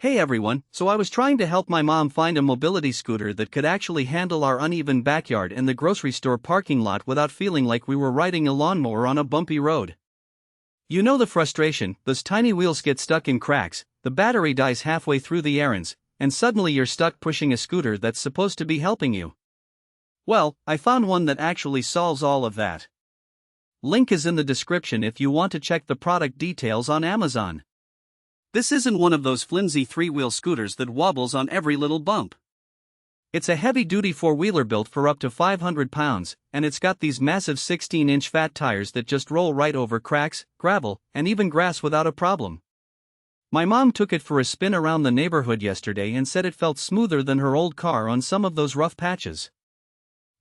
Hey everyone, so I was trying to help my mom find a mobility scooter that could actually handle our uneven backyard and the grocery store parking lot without feeling like we were riding a lawnmower on a bumpy road. You know the frustration, those tiny wheels get stuck in cracks, the battery dies halfway through the errands, and suddenly you're stuck pushing a scooter that's supposed to be helping you. Well, I found one that actually solves all of that. Link is in the description if you want to check the product details on Amazon. This isn't one of those flimsy three-wheel scooters that wobbles on every little bump. It's a heavy-duty four-wheeler built for up to 500 pounds, and it's got these massive 16-inch fat tires that just roll right over cracks, gravel, and even grass without a problem. My mom took it for a spin around the neighborhood yesterday and said it felt smoother than her old car on some of those rough patches.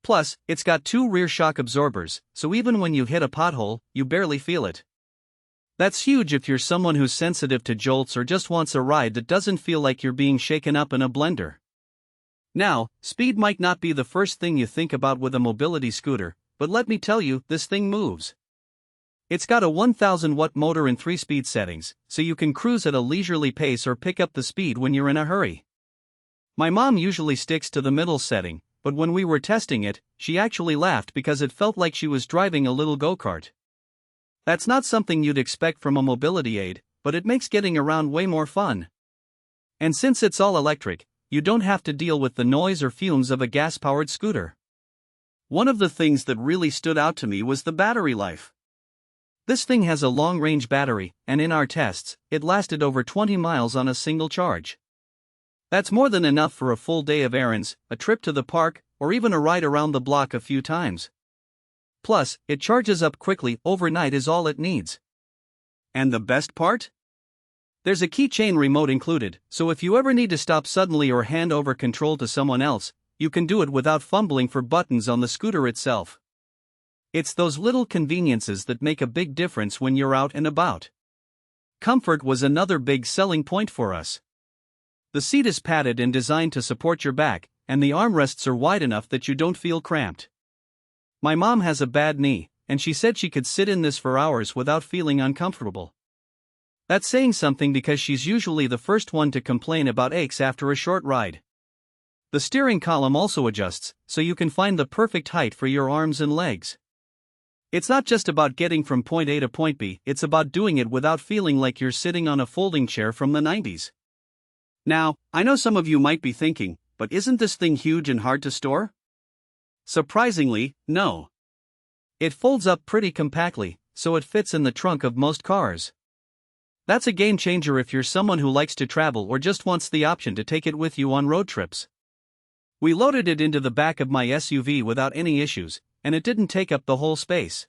Plus, it's got two rear shock absorbers, so even when you hit a pothole, you barely feel it. That's huge if you're someone who's sensitive to jolts or just wants a ride that doesn't feel like you're being shaken up in a blender. Now, speed might not be the first thing you think about with a mobility scooter, but let me tell you, this thing moves. It's got a 1000-watt motor in 3-speed settings, so you can cruise at a leisurely pace or pick up the speed when you're in a hurry. My mom usually sticks to the middle setting, but when we were testing it, she actually laughed because it felt like she was driving a little go-kart. That's not something you'd expect from a mobility aid, but it makes getting around way more fun. And since it's all electric, you don't have to deal with the noise or fumes of a gas-powered scooter. One of the things that really stood out to me was the battery life. This thing has a long-range battery, and in our tests, it lasted over 20 miles on a single charge. That's more than enough for a full day of errands, a trip to the park, or even a ride around the block a few times. Plus, it charges up quickly, overnight is all it needs. And the best part? There's a keychain remote included, so if you ever need to stop suddenly or hand over control to someone else, you can do it without fumbling for buttons on the scooter itself. It's those little conveniences that make a big difference when you're out and about. Comfort was another big selling point for us. The seat is padded and designed to support your back, and the armrests are wide enough that you don't feel cramped. My mom has a bad knee, and she said she could sit in this for hours without feeling uncomfortable. That's saying something because she's usually the first one to complain about aches after a short ride. The steering column also adjusts, so you can find the perfect height for your arms and legs. It's not just about getting from point A to point B, it's about doing it without feeling like you're sitting on a folding chair from the 90s. Now, I know some of you might be thinking, but isn't this thing huge and hard to store? Surprisingly, no. It folds up pretty compactly, so it fits in the trunk of most cars. That's a game changer if you're someone who likes to travel or just wants the option to take it with you on road trips. We loaded it into the back of my SUV without any issues, and it didn't take up the whole space.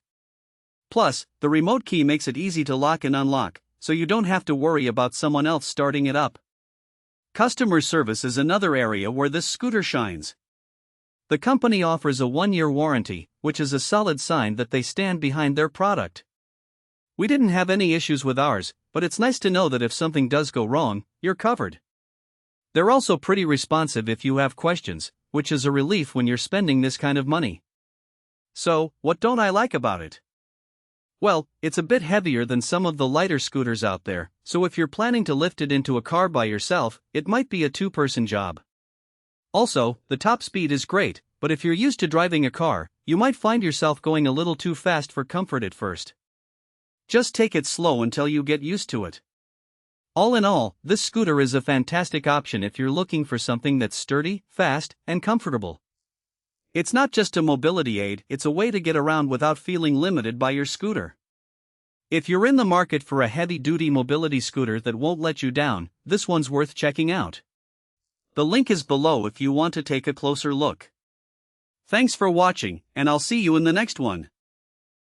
Plus, the remote key makes it easy to lock and unlock, so you don't have to worry about someone else starting it up. Customer service is another area where this scooter shines. The company offers a 1-year warranty, which is a solid sign that they stand behind their product. We didn't have any issues with ours, but it's nice to know that if something does go wrong, you're covered. They're also pretty responsive if you have questions, which is a relief when you're spending this kind of money. So, what don't I like about it? Well, it's a bit heavier than some of the lighter scooters out there, so if you're planning to lift it into a car by yourself, it might be a 2-person job. Also, the top speed is great, but if you're used to driving a car, you might find yourself going a little too fast for comfort at first. Just take it slow until you get used to it. All in all, this scooter is a fantastic option if you're looking for something that's sturdy, fast, and comfortable. It's not just a mobility aid, it's a way to get around without feeling limited by your scooter. If you're in the market for a heavy-duty mobility scooter that won't let you down, this one's worth checking out. The link is below if you want to take a closer look. Thanks for watching, and I'll see you in the next one.